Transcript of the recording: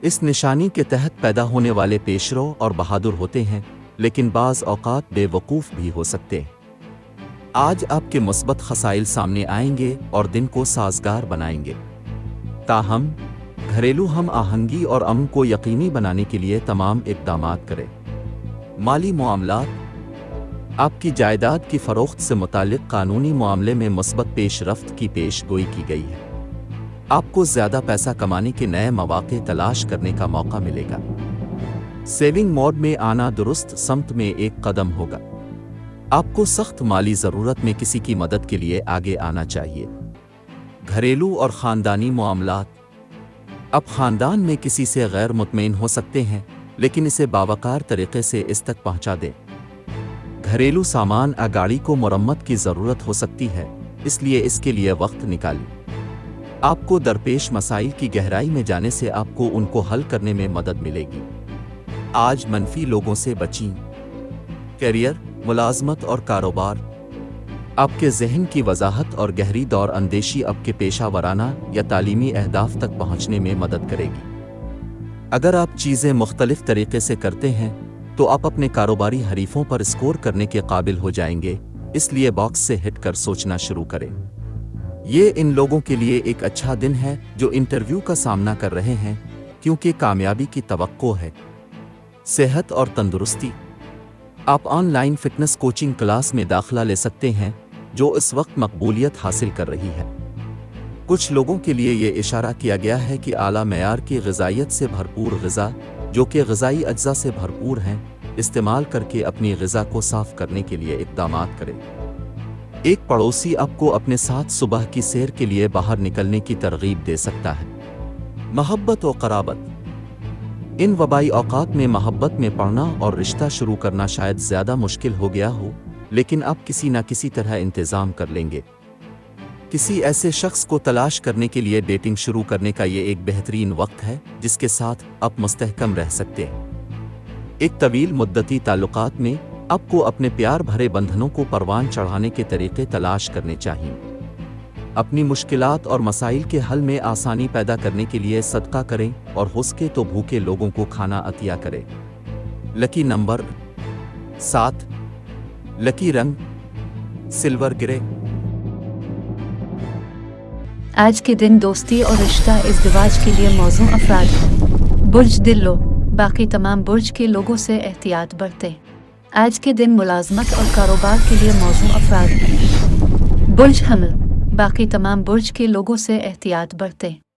اس نشانی کے تحت پیدا ہونے والے پیشرو اور بہادر ہوتے ہیں، لیکن بعض اوقات بے وقوف بھی ہو سکتے ہیں۔ آج آپ کے مثبت خصائل سامنے آئیں گے اور دن کو سازگار بنائیں گے۔ تاہم گھریلو ہم آہنگی اور امن کو یقینی بنانے کے لیے تمام اقدامات کریں۔ مالی معاملات، آپ کی جائیداد کی فروخت سے متعلق قانونی معاملے میں مثبت پیش رفت کی پیش گوئی کی گئی ہے۔ آپ کو زیادہ پیسہ کمانے کے نئے مواقع تلاش کرنے کا موقع ملے گا۔ سیونگ موڈ میں آنا درست سمت میں ایک قدم ہوگا۔ آپ کو سخت مالی ضرورت میں کسی کی مدد کے لیے آگے آنا چاہیے۔ گھریلو اور خاندانی معاملات، آپ خاندان میں کسی سے غیر مطمئن ہو سکتے ہیں، لیکن اسے باوقار طریقے سے اس تک پہنچا دیں۔ گھریلو سامان گاڑی کو مرمت کی ضرورت ہو سکتی ہے، اس لیے اس کے لیے وقت نکالیں۔ آپ کو درپیش مسائل کی گہرائی میں جانے سے آپ کو ان کو حل کرنے میں مدد ملے گی۔ آج منفی لوگوں سے بچیں۔ کیریئر، ملازمت اور کاروبار، آپ کے ذہن کی وضاحت اور گہری دور اندیشی آپ کے پیشہ ورانہ یا تعلیمی اہداف تک پہنچنے میں مدد کرے گی۔ اگر آپ چیزیں مختلف طریقے سے کرتے ہیں تو آپ اپنے کاروباری حریفوں پر اسکور کرنے کے قابل ہو جائیں گے، اس لیے باکس سے ہٹ کر سوچنا شروع کریں۔ یہ ان لوگوں کے لیے ایک اچھا دن ہے جو انٹرویو کا سامنا کر رہے ہیں، کیونکہ کامیابی کی توقع ہے۔ صحت اور تندرستی، آپ on line fitness coaching class میں داخلہ لے سکتے ہیں جو اس وقت مقبولیت حاصل کر رہی ہے۔ کچھ لوگوں کے لیے یہ اشارہ کیا گیا ہے کہ اعلیٰ معیار کی غذائیت سے بھرپور غذا، جو کہ غذائی اجزاء سے بھرپور ہیں، استعمال کر کے اپنی غذا کو صاف کرنے کے لیے اقدامات کریں۔ ایک پڑوسی آپ کو اپنے ساتھ صبح کی سیر کے لیے باہر نکلنے کی ترغیب دے سکتا ہے۔ محبت و قرابت، ان وبائی اوقات میں محبت میں پڑنا اور رشتہ شروع کرنا شاید زیادہ مشکل ہو گیا ہو، لیکن آپ کسی نہ کسی طرح انتظام کر لیں گے۔ کسی ایسے شخص کو تلاش کرنے کے لیے ڈیٹنگ شروع کرنے کا یہ ایک بہترین وقت ہے جس کے ساتھ آپ مستحکم رہ سکتے ہیں۔ ایک طویل مدتی تعلقات میں آپ کو اپنے پیار بھرے بندھنوں کو پروان چڑھانے کے طریقے تلاش کرنے چاہئیں۔ اپنی مشکلات اور مسائل کے حل میں آسانی پیدا کرنے کے لیے صدقہ کریں اور ہو سکے تو بھوکے لوگوں کو کھانا عطیہ کریں۔ لکی نمبر 7، لکی رنگ سلور گرے۔ آج کے دن دوستی اور رشتہ ازدواج کے لیے موزوں افراد۔ برج دلو، باقی تمام برج کے لوگوں سے احتیاط برتیں۔ آج کے دن ملازمت اور کاروبار کے لیے موزوں افراد۔ برج حمل، باقی تمام برج کے لوگوں سے احتیاط برتیں۔